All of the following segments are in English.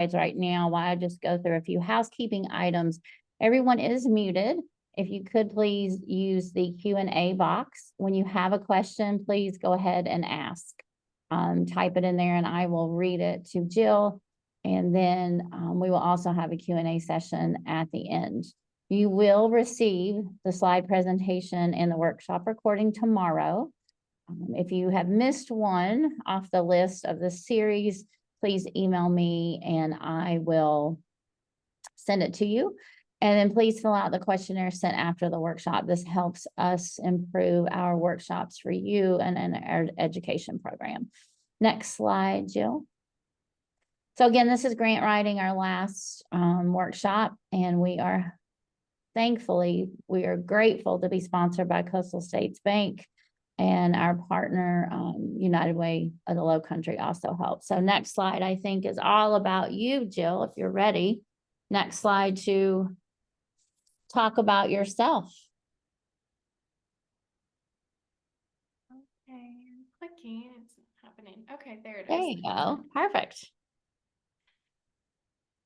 right now while I just go through a few housekeeping items. Everyone is muted. If you could please use the Q&A box. When you have a question, please go ahead and ask. Type it in there and I will read it to Jill. And then we will also have a Q&A session at the end. You will receive the slide presentation and the workshop recording tomorrow. If you have missed one off the list of this series, please email me and I will send it to you. And then please fill out the questionnaire sent after the workshop. This helps us improve our workshops for you and our education program. Next slide, Jill. So again, this is grant writing, our last workshop, and we are grateful to be sponsored by Coastal States Bank, and our partner, United Way of the Lowcountry, also helps. So next slide, I think, is all about you, Jill, if you're ready. Next slide to talk about yourself. Okay, I'm clicking, it's not happening. Okay, there it is. There you go. Perfect.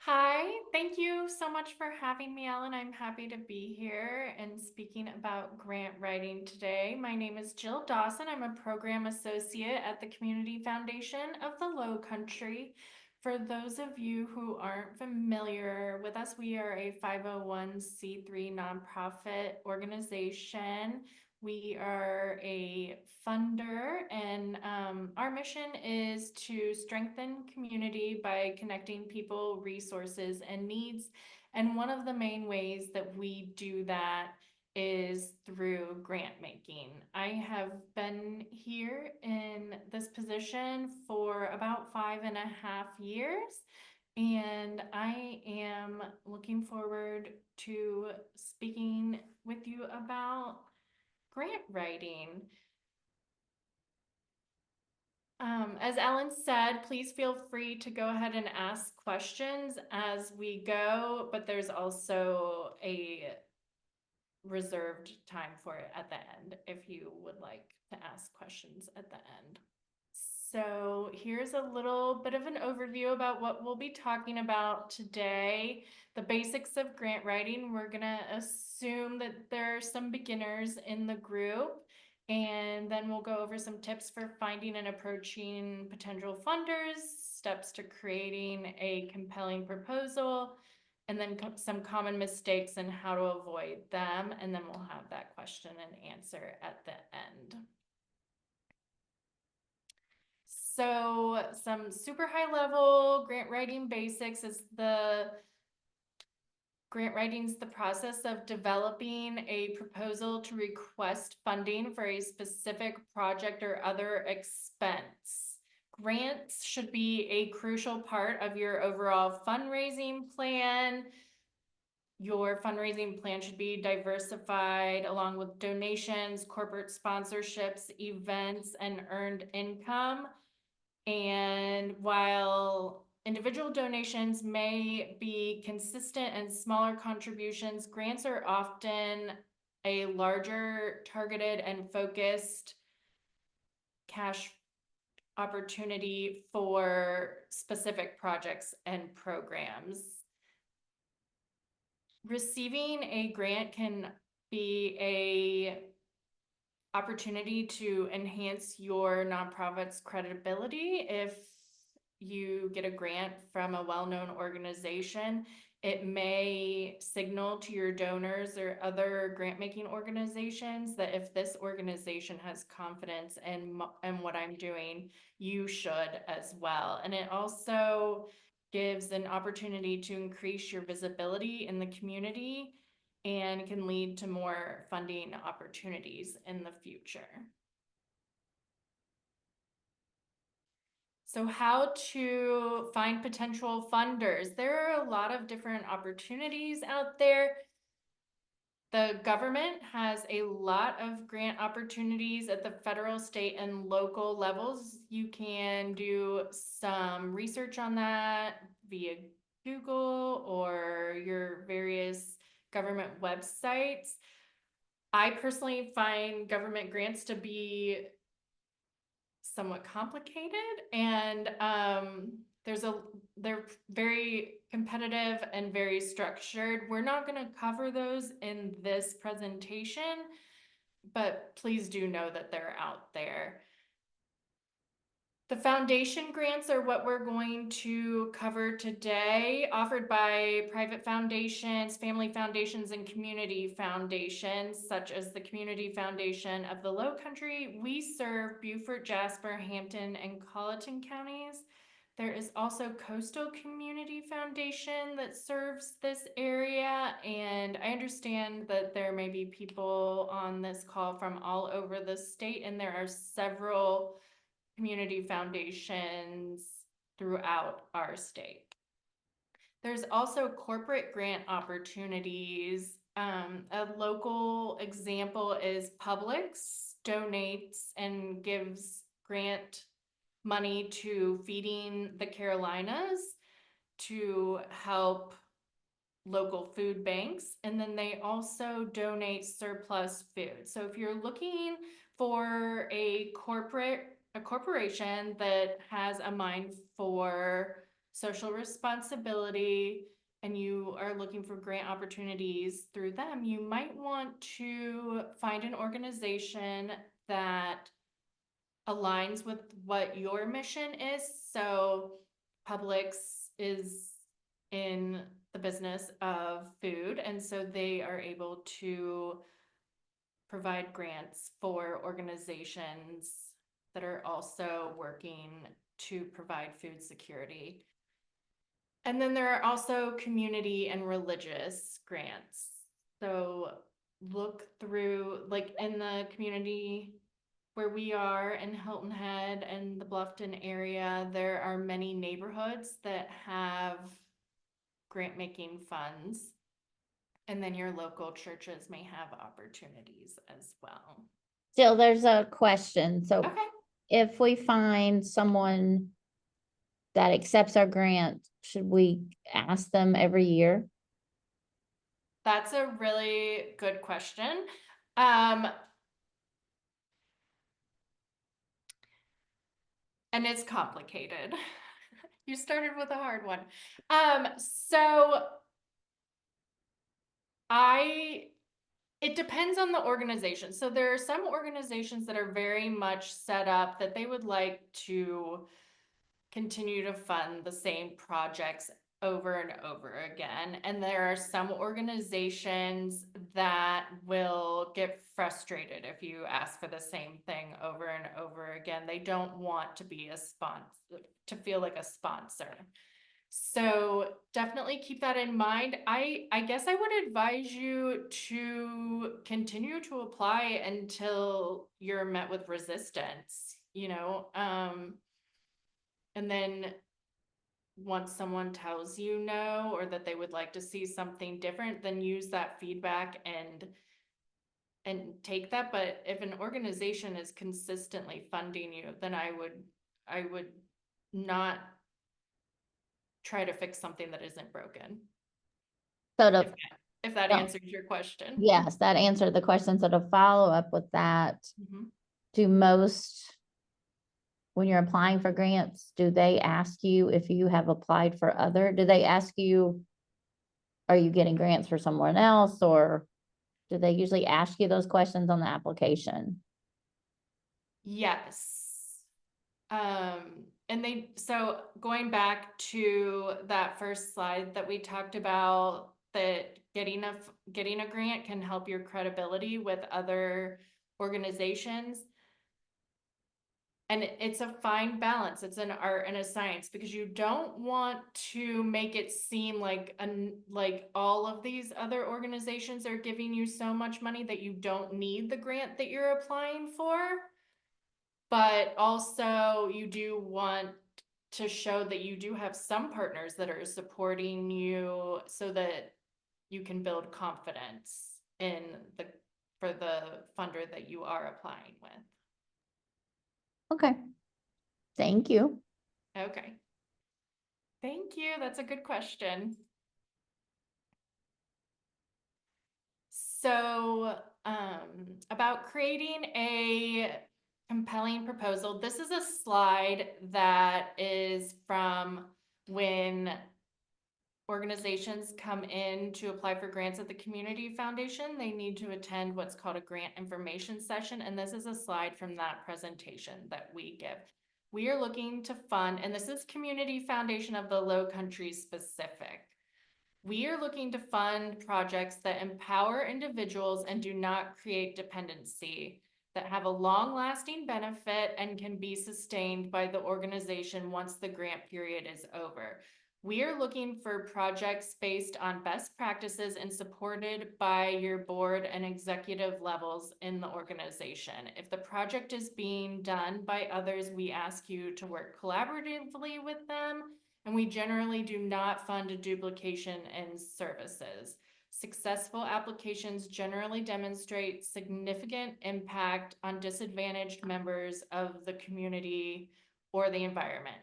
Hi, thank you so much for having me, Ellen. I'm happy to be here and speaking about grant writing today. My name is Jill Dawson. I'm a program associate at the Community Foundation of the Lowcountry. For those of you who aren't familiar with us, we are a 501c3 nonprofit organization. We are a funder, and our mission is to strengthen community by connecting people, resources, and needs. And one of the main ways that we do that is through grant making. I have been here in this position for about 5.5 years, and I am looking forward to speaking with you about grant writing. As Ellen said, please feel free to go ahead and ask questions as we go, but there's also a reserved time for it at the end if you would like to ask questions at the end. So here's a little bit of an overview about what we'll be talking about today. The basics of grant writing. We're gonna assume that there are some beginners in the group, and then we'll go over some tips for finding and approaching potential funders, steps to creating a compelling proposal, and then some common mistakes and how to avoid them. And then we'll have that question and answer at the end. So some super high level grant writing basics is grant writing is the process of developing a proposal to request funding for a specific project or other expense. Grants should be a crucial part of your overall fundraising plan. Your fundraising plan should be diversified along with donations, corporate sponsorships, events, and earned income. And while individual donations may be consistent and smaller contributions, grants are often a larger, targeted, and focused cash opportunity for specific projects and programs. Receiving a grant can be a opportunity to enhance your nonprofit's credibility. If you get a grant from a well-known organization, it may signal to your donors or other grant-making organizations that if this organization has confidence in what I'm doing, you should as well. And it also gives an opportunity to increase your visibility in the community and can lead to more funding opportunities in the future. So how to find potential funders. There are a lot of different opportunities out there. The government has a lot of grant opportunities at the federal, state, and local levels. You can do some research on that via Google or your various government websites. I personally find government grants to be somewhat complicated, and they're very competitive and very structured. We're not going to cover those in this presentation, but please do know that they're out there. The foundation grants are what we're going to cover today, offered by private foundations, family foundations, and community foundations, such as the Community Foundation of the Low Country. We serve Beaufort, Jasper, Hampton, and Colleton counties. There is also Coastal Community Foundation that serves this area, and I understand that there may be people on this call from all over the state, and there are several community foundations throughout our state. There's also corporate grant opportunities. A local example is Publix donates and gives grant money to Feeding the Carolinas to help local food banks, and then they also donate surplus food. So if you're looking for a corporation that has a mind for social responsibility and you are looking for grant opportunities through them, you might want to find an organization that aligns with what your mission is. So Publix is in the business of food, and so they are able to provide grants for organizations that are also working to provide food security. And then there are also community and religious grants. So look through, like in the community where we are in Hilton Head and the Bluffton area, there are many neighborhoods that have grant making funds. And then your local churches may have opportunities as well. Still, there's a question. So Okay. if we find someone that accepts our grant, should we ask them every year? That's a really good question. And it's complicated. You started with a hard one. So it depends on the organization. So there are some organizations that are very much set up that they would like to continue to fund the same projects over and over again. And there are some organizations that will get frustrated if you ask for the same thing over and over again. They don't want to be a sponsor, to feel like a sponsor. So definitely keep that in mind. I guess I would advise you to continue to apply until you're met with resistance, and then once someone tells you no, or that they would like to see something different, then use that feedback and take that. But if an organization is consistently funding you, then I would not try to fix something that isn't broken. So to, If that Yeah. answers your question. yes, that answered the question. So to follow up with that, Mhm. do most, when you're applying for grants, do they ask you if you have applied for other, do they ask you, are you getting grants for someone else, or do they usually ask you those questions on the application? Yes. So going back to that first slide that we talked about, that getting a grant can help your credibility with other organizations. And it's a fine balance. It's an art and a science, because you don't want to make it seem like all of these other organizations are giving you so much money that you don't need the grant that you're applying for. But also you do want to show that you do have some partners that are supporting you, so that you can build confidence for the funder that you are applying with. Okay. Thank you. Okay. Thank you. That's a good question. So, about creating a compelling proposal, this is a slide that is from when organizations come in to apply for grants at the Community Foundation, they need to attend what's called a grant information session. And this is a slide from that presentation that we give. We are looking to fund, and this is Community Foundation of the Low Country specific. We are looking to fund projects that empower individuals and do not create dependency, that have a long-lasting benefit and can be sustained by the organization once the grant period is over. We are looking for projects based on best practices and supported by your board and executive levels in the organization. If the project is being done by others, we ask you to work collaboratively with them, and we generally do not fund a duplication in services. Successful applications generally demonstrate significant impact on disadvantaged members of the community or the environment.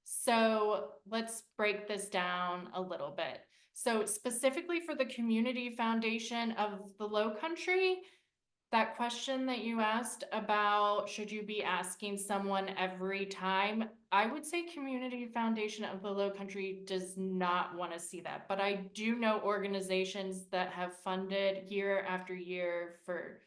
So let's break this down a little bit. So specifically for the Community Foundation of the Low Country, that question that you asked about, should you be asking someone every time? I would say Community Foundation of the Low Country does not want to see that, but I do know organizations that have funded year after year for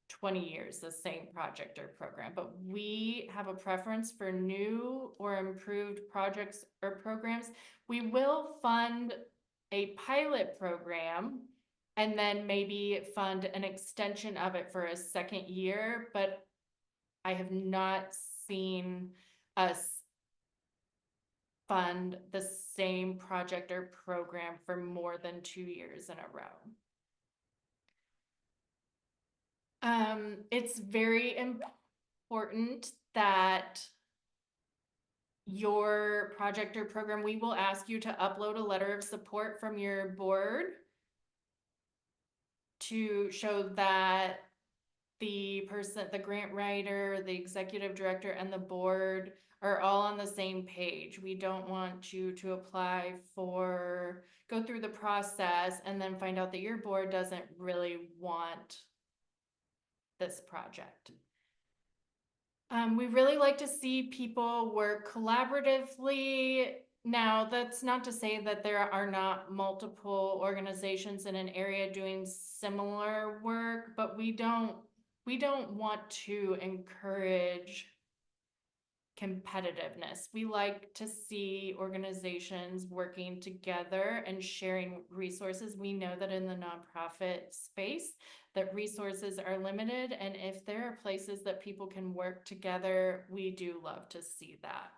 20 years, the same project or program, but we have a preference for new or improved projects or programs. We will fund a pilot program and then maybe fund an extension of it for a second year, but I have not seen us fund the same project or program for more than 2 years in a row. It's very important that your project or program, we will ask you to upload a letter of support from your board to show that the person, the grant writer, the executive director, and the board are all on the same page. We don't want you to apply for, go through the process and then find out that your board doesn't really want this project. We really like to see people work collaboratively. Now, that's not to say that there are not multiple organizations in an area doing similar work, but we don't want to encourage competitiveness. We like to see organizations working together and sharing resources. We know that in the nonprofit space, that resources are limited, and if there are places that people can work together, we do love to see that.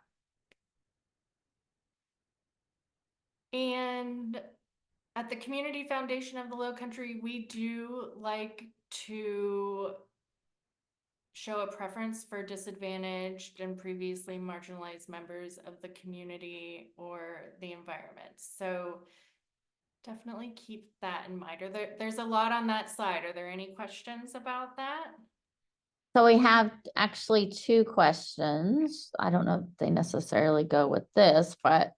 And at the Community Foundation of the Low Country, we do like to show a preference for disadvantaged and previously marginalized members of the community or the environment. So definitely keep that in mind. There's a lot on that slide. Are there any questions about that? So we have actually two questions. I don't know if they necessarily go with this, but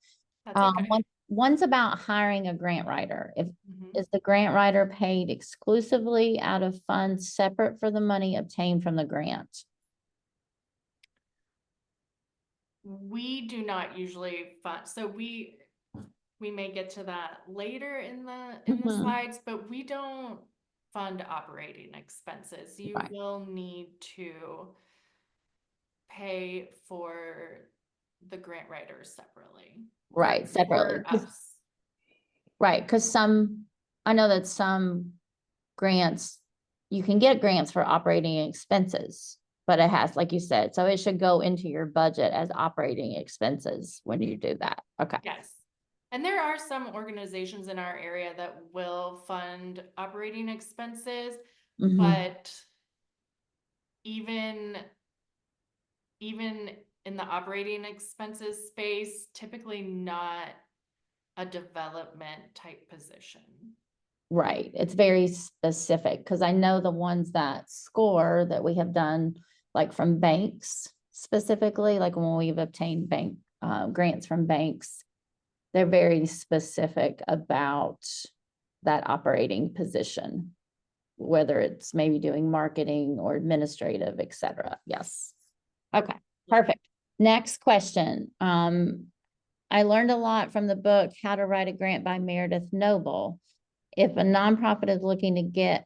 That's okay. one's about hiring a grant writer. Mhm. Is the grant writer paid exclusively out of funds separate for the money obtained from the grant? We do not usually fund, so we may get to that later in the Mhm. slides, but we don't fund operating expenses. You Right. will need to pay for the grant writers separately. Right, separately. For us. Right, because I know that some grants, you can get grants for operating expenses, but it has, like you said, so it should go into your budget as operating expenses when you do that. Okay. Yes. And there are some organizations in our area that will fund operating expenses, Mhm. but even in the operating expenses space, typically not a development type position. Right, it's very specific, because I know the ones that score that we have done, like from banks specifically, like when we've obtained bank grants from banks, they're very specific about that operating position, whether it's maybe doing marketing or administrative, et cetera. Yes. Okay, perfect. Next question. I learned a lot from the book, How to Write a Grant by Meredith Noble. If a nonprofit is looking to get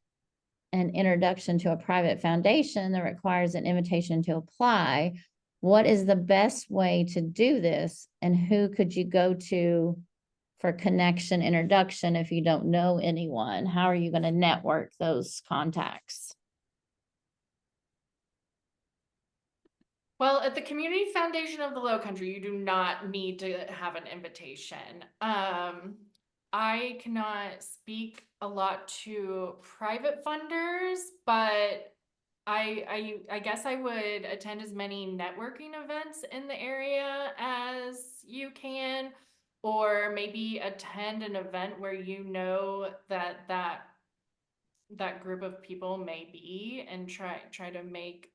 an introduction to a private foundation that requires an invitation to apply, what is the best way to do this? And who could you go to for connection introduction if you don't know anyone? How are you going to network those contacts? Well, at the Community Foundation of the Low Country, you do not need to have an invitation. I cannot speak a lot to private funders, but I guess I would attend as many networking events in the area as you can, or maybe attend an event where you know that group of people may be, and try to make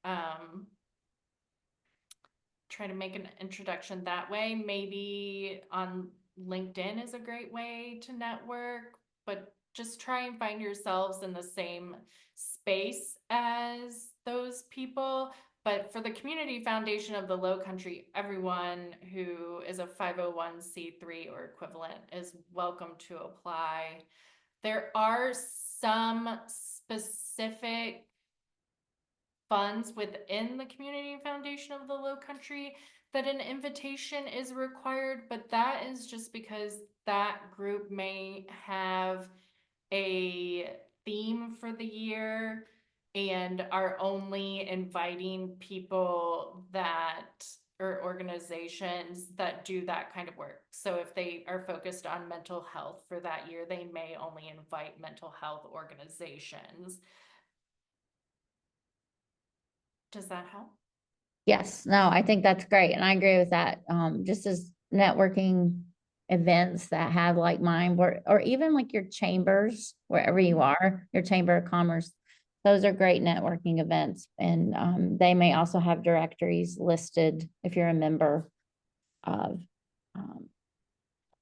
an introduction that way. Maybe on LinkedIn is a great way to network, but just try and find yourselves in the same space as those people. But for the Community Foundation of the Low Country, everyone who is a 501c3 or equivalent is welcome to apply. There are some specific funds within the Community Foundation of the Low Country that an invitation is required, but that is just because that group may have a theme for the year and are only inviting people that or organizations that do that kind of work. So if they are focused on mental health for that year, they may only invite mental health organizations. Does that help? Yes, no, I think that's great. And I agree with that. Just as networking events that have like mine, or even like your chambers, wherever you are, your chamber of commerce, those are great networking events. And they may also have directories listed if you're a member of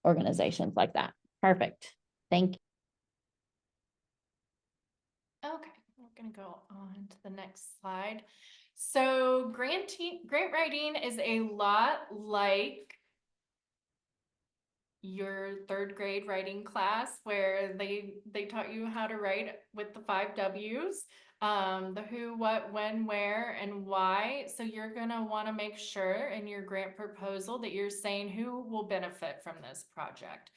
organizations like that. Perfect. Thank you. Okay, we're gonna go on to the next slide. So grant writing is a lot like your third grade writing class, where they taught you how to write with the 5 W's, the who, what, when, where, and why. So you're gonna want to make sure in your grant proposal that you're saying who will benefit from this project.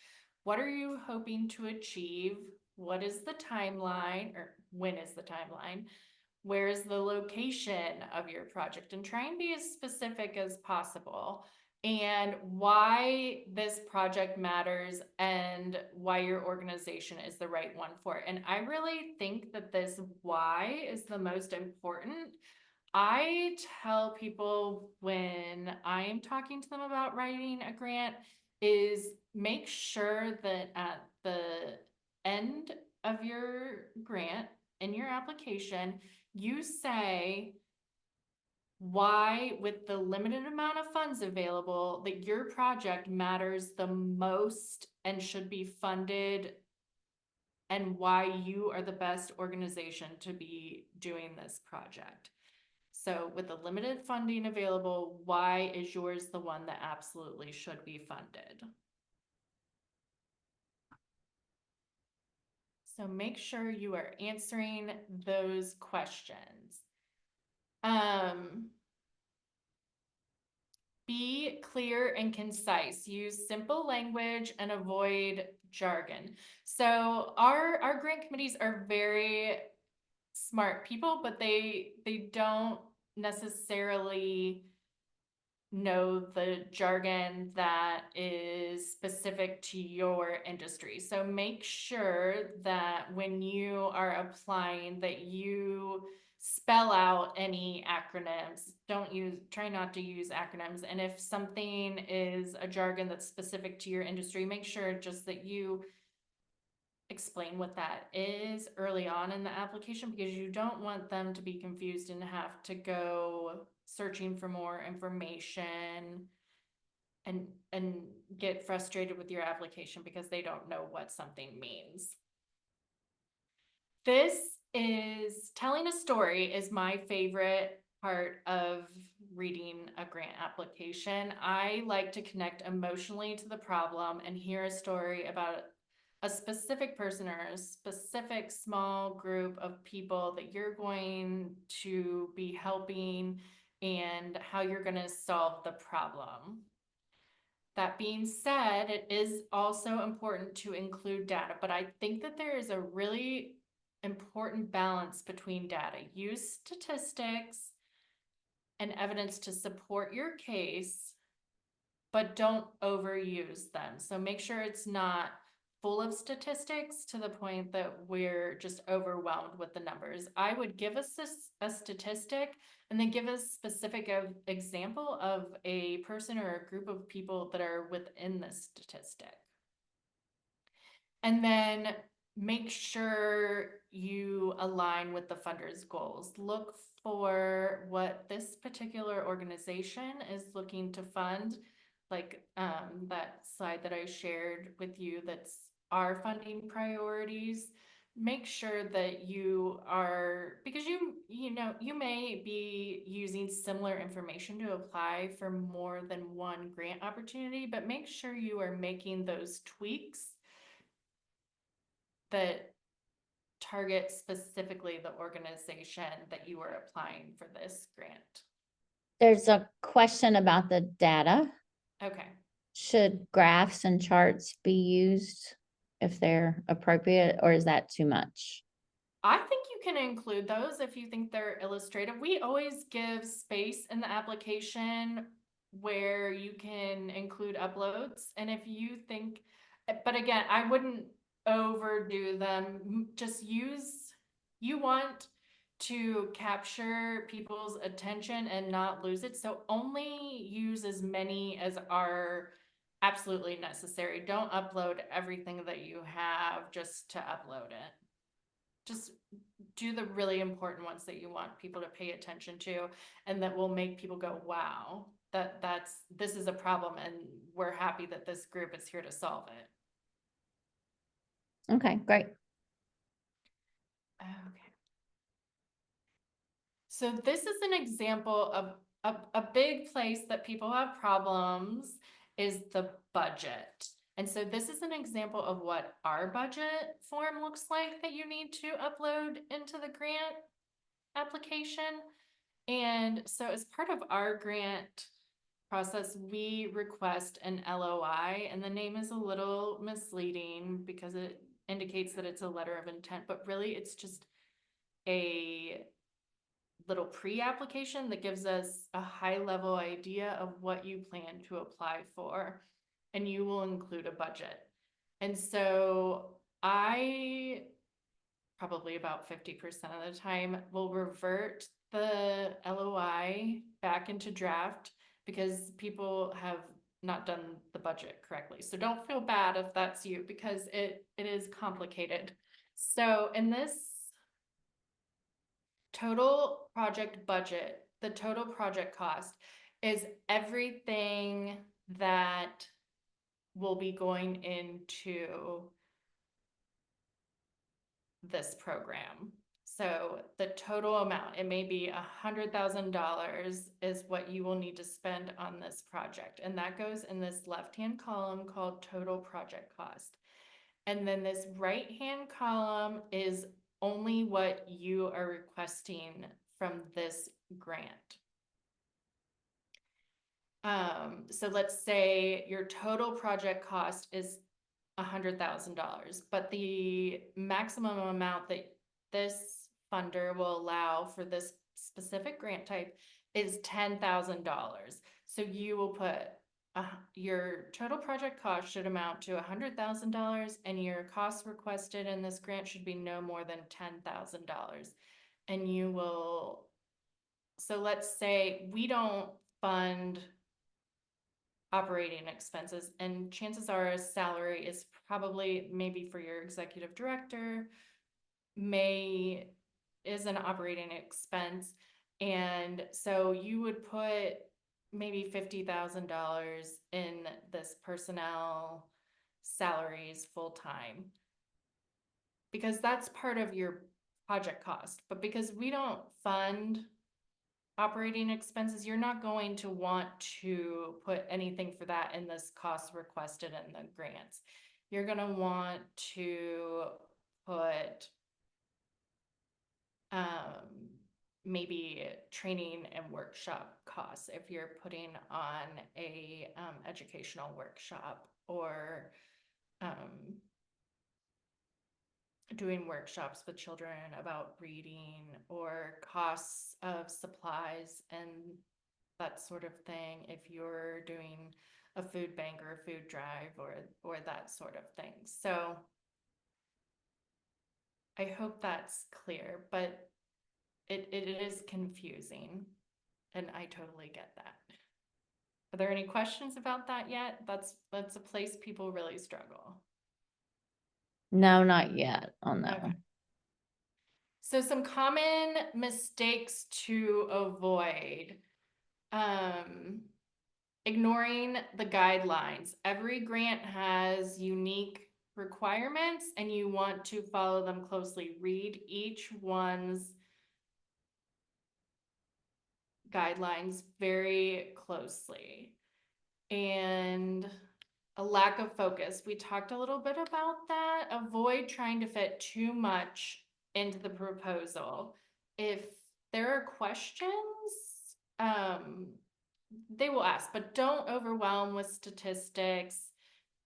What are you hoping to achieve? What is the timeline, or when is the timeline? Where is the location of your project? And try and be as specific as possible, and why this project matters and why your organization is the right one for it. And I really think that this why is the most important. I tell people when I am talking to them about writing a grant is make sure that at the end of your grant, in your application, you say why, with the limited amount of funds available, that your project matters the most and should be funded, and why you are the best organization to be doing this project. So with the limited funding available, why is yours the one that absolutely should be funded? So make sure you are answering those questions. Be clear and concise. Use simple language and avoid jargon. So our grant committees are very smart people, but they don't necessarily know the jargon that is specific to your industry. So make sure that when you are applying that you spell out any acronyms. Try not to use acronyms. And if something is a jargon that's specific to your industry, make sure just that you explain what that is early on in the application, because you don't want them to be confused and have to go searching for more information and get frustrated with your application because they don't know what something means. This is telling a story is my favorite part of reading a grant application. I like to connect emotionally to the problem and hear a story about a specific person or a specific small group of people that you're going to be helping and how you're going to solve the problem. That being said, it is also important to include data, but I think that there is a really important balance between data. Use statistics and evidence to support your case, but don't overuse them. So make sure it's not full of statistics to the point that we're just overwhelmed with the numbers. I would give us a statistic and then give a specific example of a person or a group of people that are within the statistic. And then make sure you align with the funder's goals. Look for what this particular organization is looking to fund, like that slide that I shared with you that's our funding priorities. Make sure that you are, because you may be using similar information to apply for more than one grant opportunity, but make sure you are making those tweaks that target specifically the organization that you are applying for this grant. There's a question about the data. Okay. Should graphs and charts be used if they're appropriate, or is that too much? I think you can include those if you think they're illustrative. We always give space in the application where you can include uploads. And if you think, but again, I wouldn't overdo them. Just you want to capture people's attention and not lose it. So only use as many as are absolutely necessary. Don't upload everything that you have just to upload it. Just do the really important ones that you want people to pay attention to and that will make people go, wow, this is a problem and we're happy that this group is here to solve it. Okay, great. Okay. So this is an example of a big place that people have problems is the budget. And so this is an example of what our budget form looks like that you need to upload into the grant application. And so as part of our grant process, we request an LOI, and the name is a little misleading because it indicates that it's a letter of intent, but really it's just a little pre-application that gives us a high-level idea of what you plan to apply for, and you will include a budget. And so I probably about 50% of the time will revert the LOI back into draft because people have not done the budget correctly. So don't feel bad if that's you because it is complicated. So in this total project budget, the total project cost is everything that will be going into this program. So the total amount, it may be $100,000 is what you will need to spend on this project. And that goes in this left-hand column called total project cost. And then this right-hand column is only what you are requesting from this grant. So let's say your total project cost is $100,000, but the maximum amount that this funder will allow for this specific grant type is $10,000. So you will put your total project cost should amount to $100,000 and your cost requested in this grant should be no more than $10,000. And you will, so let's say we don't fund operating expenses, and chances are a salary is probably maybe for your executive director is an operating expense. And so you would put maybe $50,000 in this personnel salaries full-time because that's part of your project cost. But because we don't fund operating expenses, you're not going to want to put anything for that in this cost requested in the grants. You're gonna want to put maybe training and workshop costs if you're putting on a educational workshop, or doing workshops with children about reading, or costs of supplies and that sort of thing if you're doing a food bank or a food drive, or that sort of thing. So I hope that's clear, but it is confusing, and I totally get that. Are there any questions about that yet? That's a place people really struggle. No, not yet on that Okay. one. So some common mistakes to avoid. Ignoring the guidelines. Every grant has unique requirements and you want to follow them closely. Read each one's guidelines very closely. And a lack of focus. We talked a little bit about that. Avoid trying to fit too much into the proposal. If there are questions, they will ask, but don't overwhelm with statistics.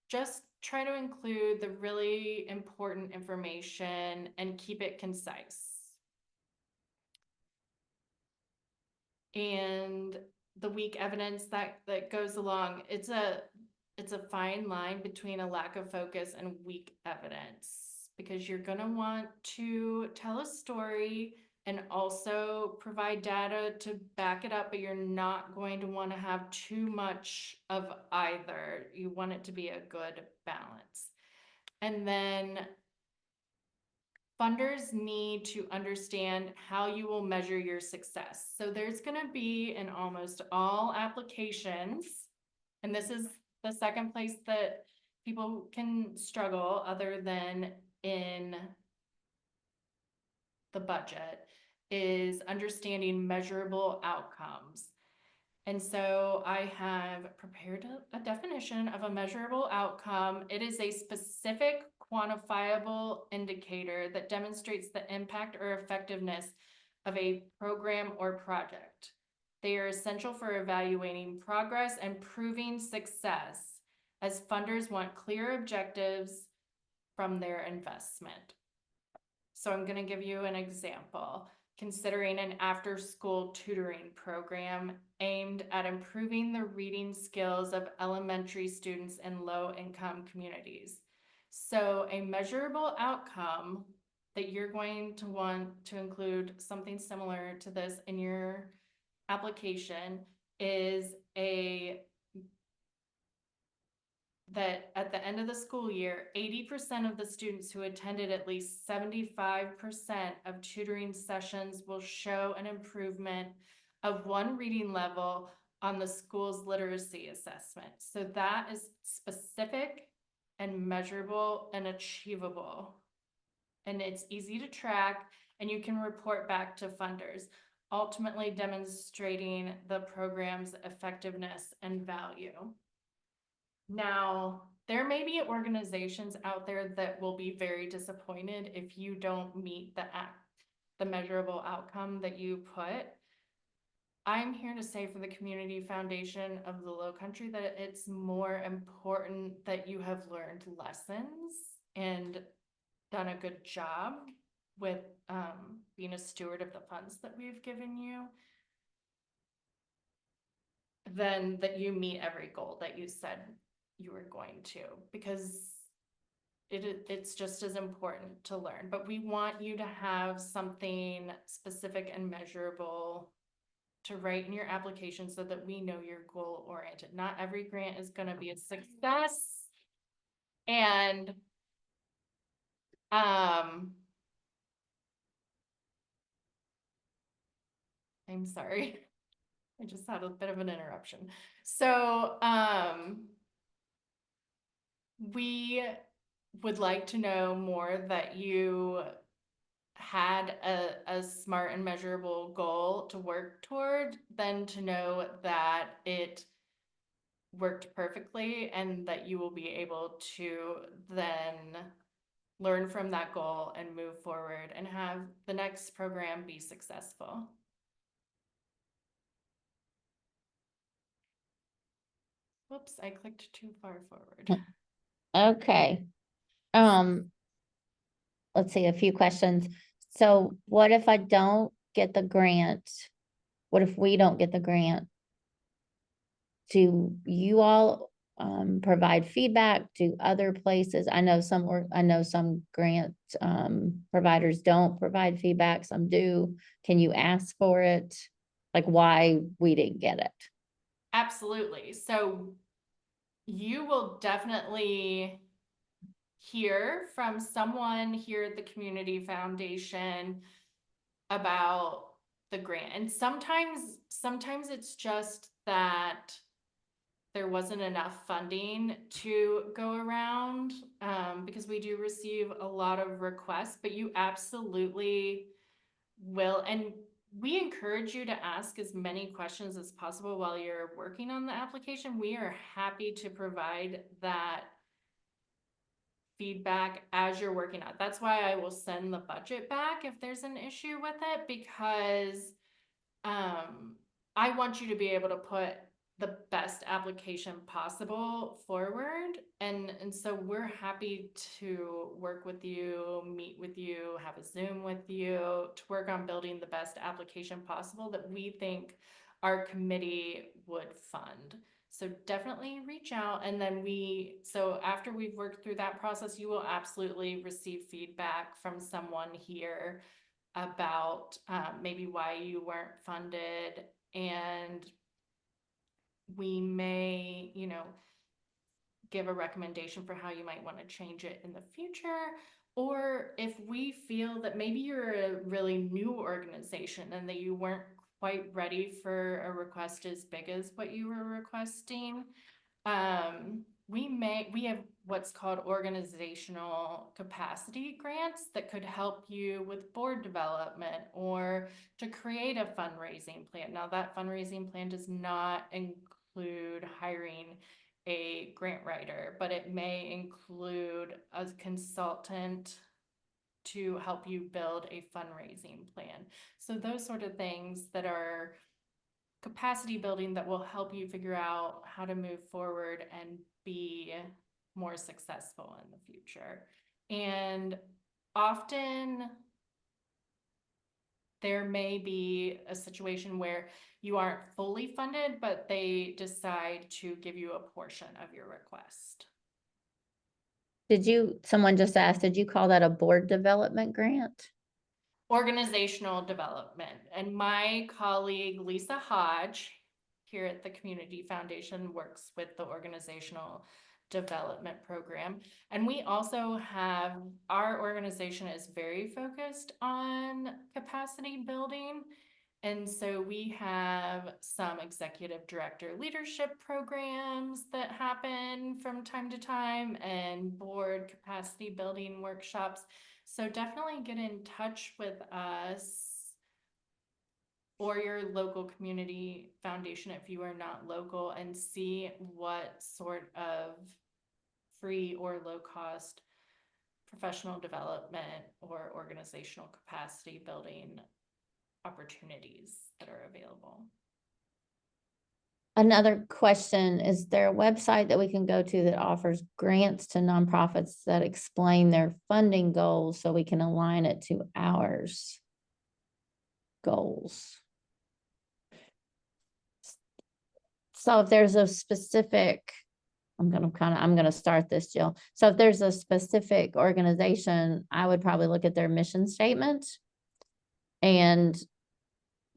Just try to include the really important information and keep it concise. And the weak evidence that goes along, it's a fine line between a lack of focus and weak evidence, because you're going to want to tell a story and also provide data to back it up, but you're not going to want to have too much of either. You want it to be a good balance. And then funders need to understand how you will measure your success. So there's going to be in almost all applications, and this is the second place that people can struggle other than in the budget, is understanding measurable outcomes. And so I have prepared a definition of a measurable outcome. It is a specific quantifiable indicator that demonstrates the impact or effectiveness of a program or project. They are essential for evaluating progress and proving success, as funders want clear objectives from their investment. So I'm going to give you an example. Considering an after-school tutoring program aimed at improving the reading skills of elementary students in low-income communities. So a measurable outcome that you're going to want to include something similar to this in your application is that at the end of the school year, 80% of the students who attended at least 75% of tutoring sessions will show an improvement of one reading level on the school's literacy assessment. So that is specific and measurable and achievable. And it's easy to track, and you can report back to funders, ultimately demonstrating the program's effectiveness and value. Now, there may be organizations out there that will be very disappointed if you don't meet the measurable outcome that you put. I'm here to say for the Community Foundation of the Lowcountry that it's more important that you have learned lessons and done a good job with being a steward of the funds that we've given you, than that you meet every goal that you said you were going to, because it's just as important to learn. But we want you to have something specific and measurable to write in your application so that we know you're goal oriented. Not every grant is going to be a success. And I'm sorry, I just had a bit of an interruption. So we would like to know more that you had a smart and measurable goal to work toward, then to know that it worked perfectly and that you will be able to then learn from that goal and move forward and have the next program be successful. Whoops, I clicked too far forward. Okay. Um, let's see, a few questions. So what if I don't get the grant? What if we don't get the grant? Do you all provide feedback to other places? I know some grant providers don't provide feedback, some do. Can you ask for it? Like why we didn't get it? Absolutely. So you will definitely hear from someone here at the Community Foundation about the grant. And sometimes it's just that there wasn't enough funding to go around, because we do receive a lot of requests, but you absolutely will. And we encourage you to ask as many questions as possible while you're working on the application. We are happy to provide that feedback as you're working on it. That's why I will send the budget back if there's an issue with it, because I want you to be able to put the best application possible forward. And so we're happy to work with you, meet with you, have a Zoom with you to work on building the best application possible that we think our committee would fund. So definitely reach out. And then so after we've worked through that process, you will absolutely receive feedback from someone here about maybe why you weren't funded, and we may, give a recommendation for how you might want to change it in the future. Or if we feel that maybe you're a really new organization and that you weren't quite ready for a request as big as what you were requesting, we have what's called organizational capacity grants that could help you with board development or to create a fundraising plan. Now, that fundraising plan does not include hiring a grant writer, but it may include a consultant to help you build a fundraising plan. So those sort of things that are capacity building that will help you figure out how to move forward and be more successful in the future. And often there may be a situation where you aren't fully funded, but they decide to give you a portion of your request. Someone just asked, did you call that a board development grant? Organizational development. And my colleague, Lisa Hodge, here at the Community Foundation, works with the organizational development program. And we also have, our organization is very focused on capacity building. And so we have some executive director leadership programs that happen from time to time and board capacity building workshops. So definitely get in touch with us or your local community foundation if you are not local, and see what sort of free or low cost professional development or organizational capacity building opportunities that are available. Another question, is there a website that we can go to that offers grants to nonprofits that explain their funding goals so we can align it to ours goals? So if there's a specific, I'm gonna start this, Jill. So if there's a specific organization, I would probably look at their mission statement. And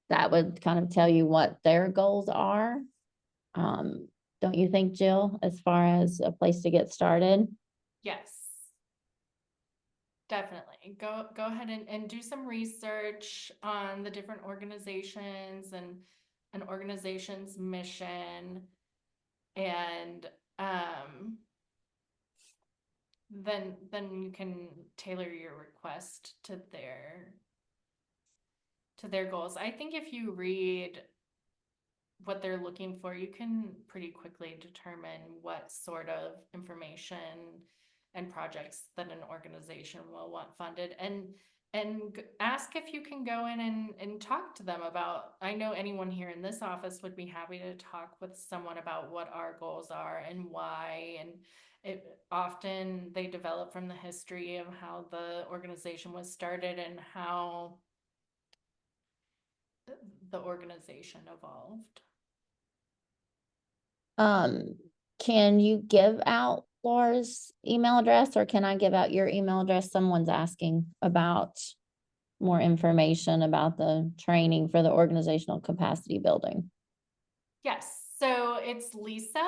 that would kind of tell you what their goals are. Don't you think, Jill, as far as a place to get started? Yes. Definitely. Go ahead and do some research on the different organizations and an organization's mission. And then you can tailor your request to their goals. I think if you read what they're looking for, you can pretty quickly determine what sort of information and projects that an organization will want funded, and ask if you can go in and talk to them about. I know anyone here in this office would be happy to talk with someone about what our goals are and why, and it often they develop from the history of how the organization was started and how the organization evolved. Can you give out Laura's email address, or can I give out your email address? Someone's asking about more information about the training for the organizational capacity building. Yes, so it's Lisa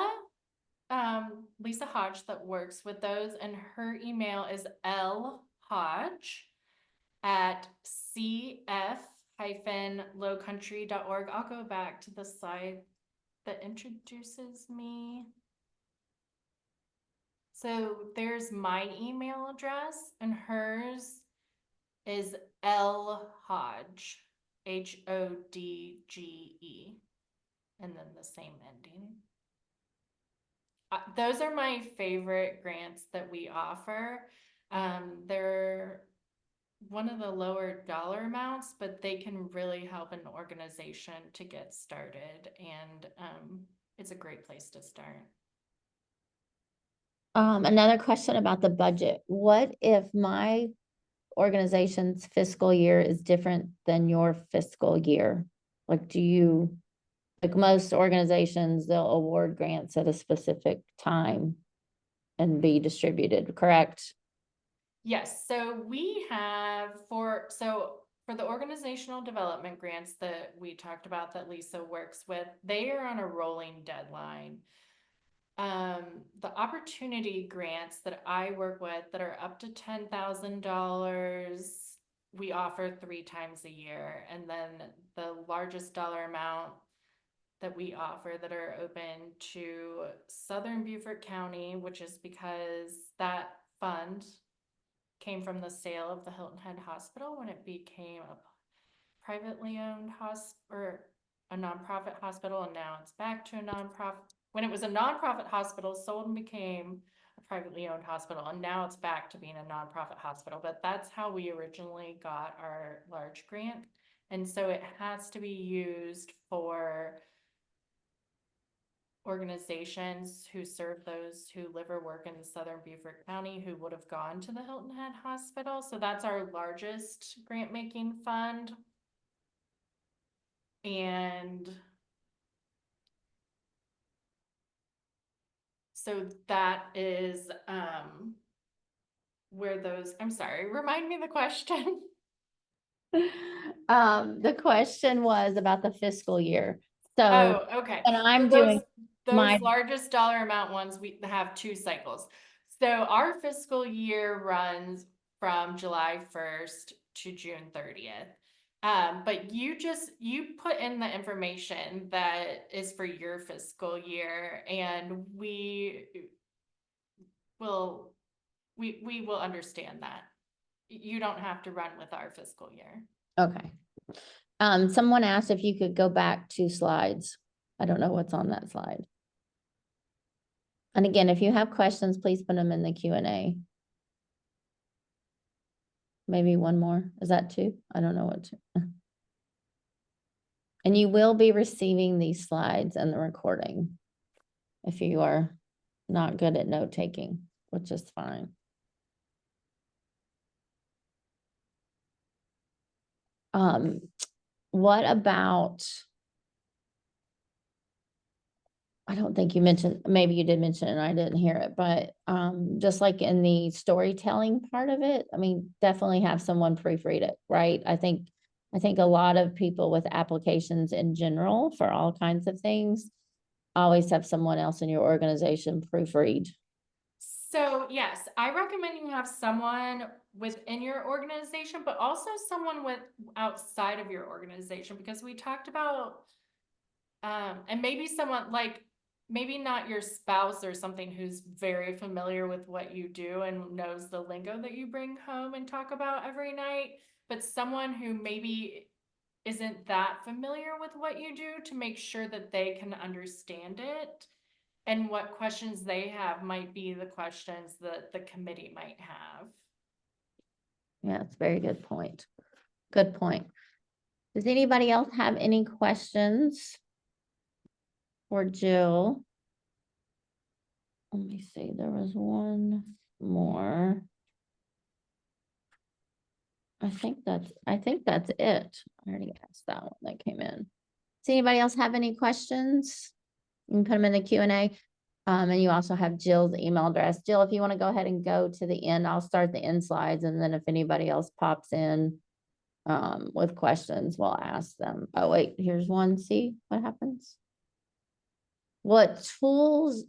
Hodge that works with those, and her email is lhodge@cf-lowcountry.org. I'll go back to the slide that introduces me. So there's my email address, and hers is lhodge, HODGE, and then the same ending. Those are my favorite grants that we offer. They're one of the lower dollar amounts, but they can really help an organization to get started, and it's a great place to start. Another question about the budget. What if my organization's fiscal year is different than your fiscal year? Like, like most organizations, they'll award grants at a specific time and be distributed, correct? Yes, so we have for the organizational development grants that we talked about that Lisa works with, they are on a rolling deadline. The opportunity grants that I work with that are up to $10,000, we offer 3 times a year. And then the largest dollar amount that we offer that are open to Southern Beaufort County, which is because that fund came from the sale of the Hilton Head Hospital when it became a privately owned or a nonprofit hospital, and now it's back to a nonprofit. When it was a nonprofit hospital, sold and became a privately owned hospital, and now it's back to being a nonprofit hospital. But that's how we originally got our large grant, and so it has to be used for organizations who serve those who live or work in Southern Beaufort County who would have gone to the Hilton Head Hospital. So that's our largest grant making fund. And so that is where those, I'm sorry, remind me the question. The question was about the fiscal year. So, Oh, okay. and I'm So doing those my, largest dollar amount ones, we have 2 cycles. So our fiscal year runs from July 1st to June 30th. But you put in the information that is for your fiscal year, and we will understand that. You don't have to run with our fiscal year. okay. Someone asked if you could go back 2 slides. I don't know what's on that slide. And again, if you have questions, please put them in the Q&A. Maybe one more. Is that 2? I don't know what 2. And you will be receiving these slides and the recording if you are not good at note taking, which is fine. What about, I don't think you mentioned, maybe you did mention it and I didn't hear it, but just like in the storytelling part of it, I mean, definitely have someone proofread it, right? I think a lot of people with applications in general for all kinds of things always have someone else in your organization proofread. So yes, I recommend you have someone within your organization, but also someone outside of your organization, because we talked about, and maybe someone like maybe not your spouse or something who's very familiar with what you do and knows the lingo that you bring home and talk about every night, but someone who maybe isn't that familiar with what you do, to make sure that they can understand it. And what questions they have might be the questions that the committee might have. Yeah, it's a very good point. Good point. Does anybody else have any questions for Jill? Let me see, there was one more. I think that's it. I already asked that one that came in. Does anybody else have any questions? You can put them in the Q&A. And you also have Jill's email address. Jill, if you want to go ahead and go to the end, I'll start the end slides, and then if anybody else pops in with questions, we'll ask them. Oh, wait, here's one. See what happens? What tools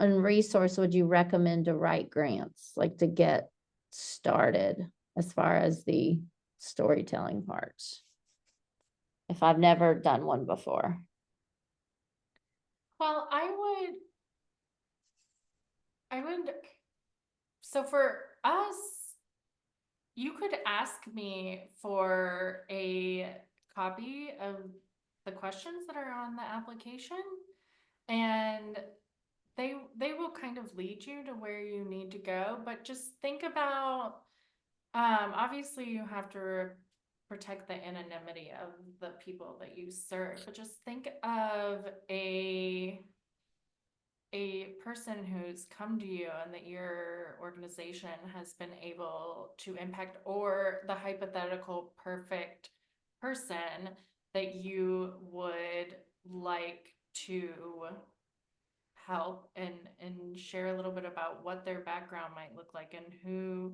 and resource would you recommend to write grants, like to get started as far as the storytelling parts? If I've never done one before. Well, so for us, you could ask me for a copy of the questions that are on the application, and they will kind of lead you to where you need to go. But just think about, obviously you have to protect the anonymity of the people that you serve, but just think of a person who's come to you and that your organization has been able to impact, or the hypothetical perfect person that you would like to help, and share a little bit about what their background might look like, and who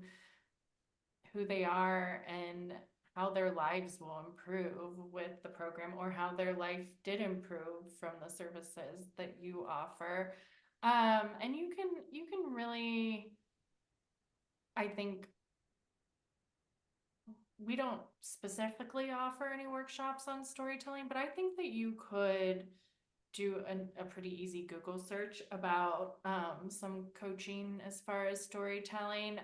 they are, and how their lives will improve with the program, or how their life did improve from the services that you offer. And you can really, I think, we don't specifically offer any workshops on storytelling, but I think that you could do a pretty easy Google search about some coaching as far as storytelling.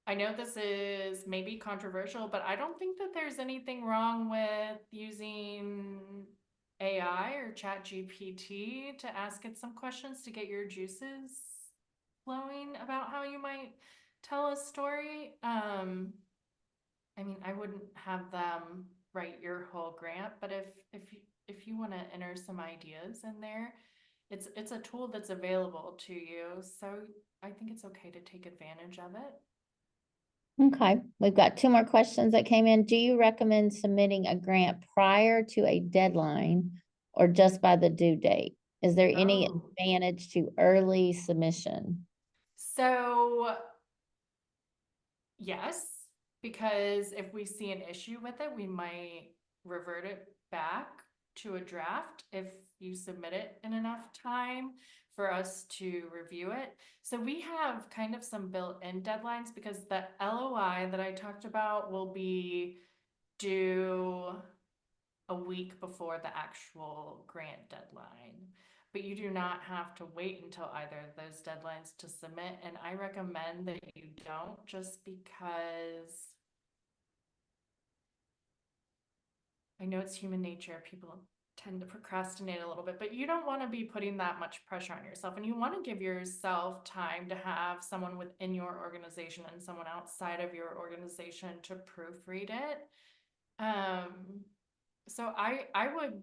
I know this is maybe controversial, but I don't think that there's anything wrong with using AI or ChatGPT to ask it some questions to get your juices flowing about how you might tell a story. I mean, I wouldn't have them write your whole grant, but if you want to enter some ideas in there, it's a tool that's available to you. So I think it's okay to take advantage of it. Okay, we've got two more questions that came in. Do you recommend submitting a grant prior to a deadline or just by the due date? Is there any Oh. advantage to early submission? So yes, because if we see an issue with it, we might revert it back to a draft if you submit it in enough time for us to review it. So we have kind of some built-in deadlines, because the LOI that I talked about will be due a week before the actual grant deadline. But you do not have to wait until either of those deadlines to submit. And I recommend that you don't, just because I know it's human nature. People tend to procrastinate a little bit, but you don't want to be putting that much pressure on yourself. And you want to give yourself time to have someone within your organization and someone outside of your organization to proofread it. So I would,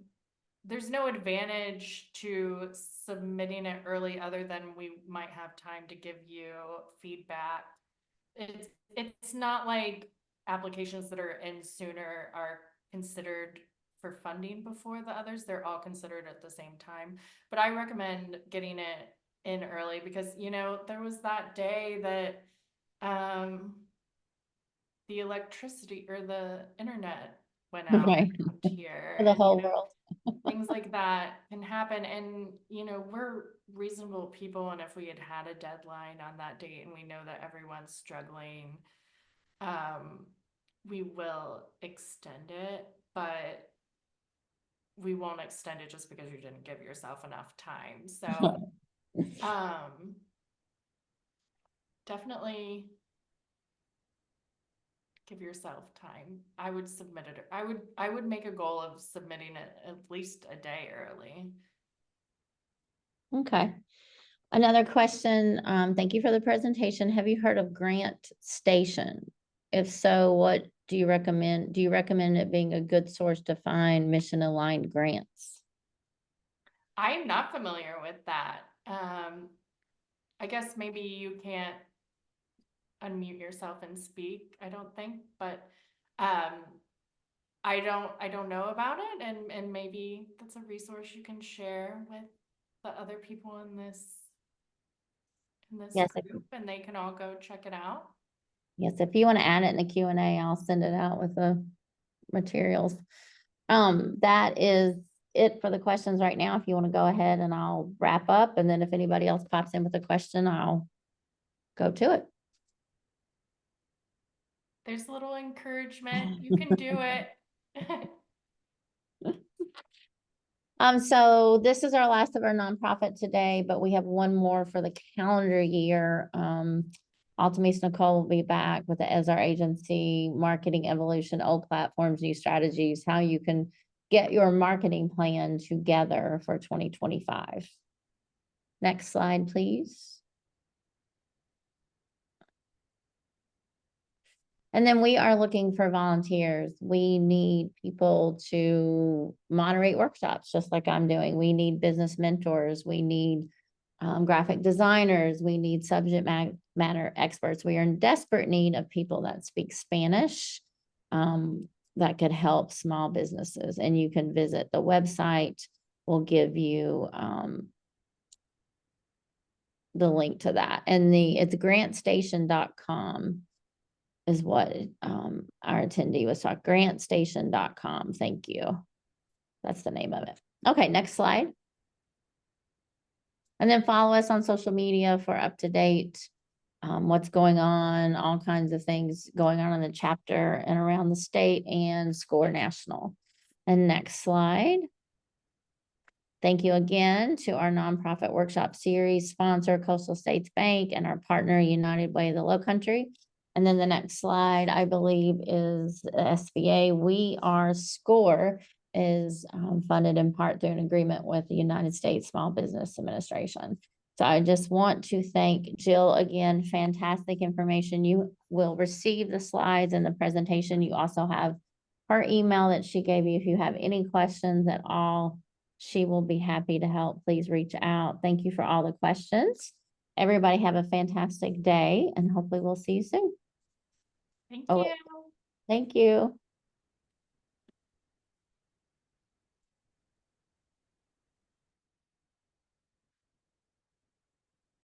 there's no advantage to submitting it early other than we might have time to give you feedback. It's not like applications that are in sooner are considered for funding before the others. They're all considered at the same time. But I recommend getting it in early, because there was that day that the electricity or the internet went out Right. around here, For the and whole world. things like that can happen. And we're reasonable people, and if we had a deadline on that date and we know that everyone's struggling, we will extend it. But we won't extend it just because you didn't give yourself enough time. So, definitely give yourself time. I would submit it. I would make a goal of submitting it at least a day early. Okay. Another question, thank you for the presentation. Have you heard of Grant Station? If so, what do you recommend? Do you recommend it being a good source to find mission-aligned grants? I'm not familiar with that. I guess maybe you can't unmute yourself and speak, I don't think, but I don't know about it, and maybe that's a resource you can share with the other people in this Yes, group, and they can all go check it out. yes, if you want to add it in the Q&A, I'll send it out with the materials. That is it for the questions right now. If you want to go ahead and I'll wrap up, and then if anybody else pops in with a question, I'll go to it. There's a little encouragement. You can do it. So this is our last of our nonprofit today, but we have one more for the calendar year. Altamise Nicole will be back with the as our agency, marketing evolution, old platforms, new strategies, how you can get your marketing plan together for 2025. Next slide, please. And then we are looking for volunteers. We need people to moderate workshops, just like I'm doing. We need business mentors. We need graphic designers. We need subject matter experts. We are in desperate need of people that speak Spanish that could help small businesses. And you can visit the website. We'll give you the link to that. And it's grantstation.com. is what our attendee was talking, grantstation.com. Thank you. That's the name of it. Okay, next slide. And then follow us on social media for up to date, what's going on, all kinds of things going on in the chapter and around the state and SCORE National. And next slide. Thank you again to our nonprofit workshop series sponsor, Coastal States Bank, and our partner, United Way of the Lowcountry. And then the next slide, I believe, is SBA. We are SCORE is funded in part through an agreement with the United States Small Business Administration. So I just want to thank Jill again. Fantastic information. You will receive the slides and the presentation. You also have her email that she gave you. If you have any questions at all, she will be happy to help. Please reach out. Thank you for all the questions. Everybody have a fantastic day, and hopefully we'll see you soon. Thank Oh, you. thank you.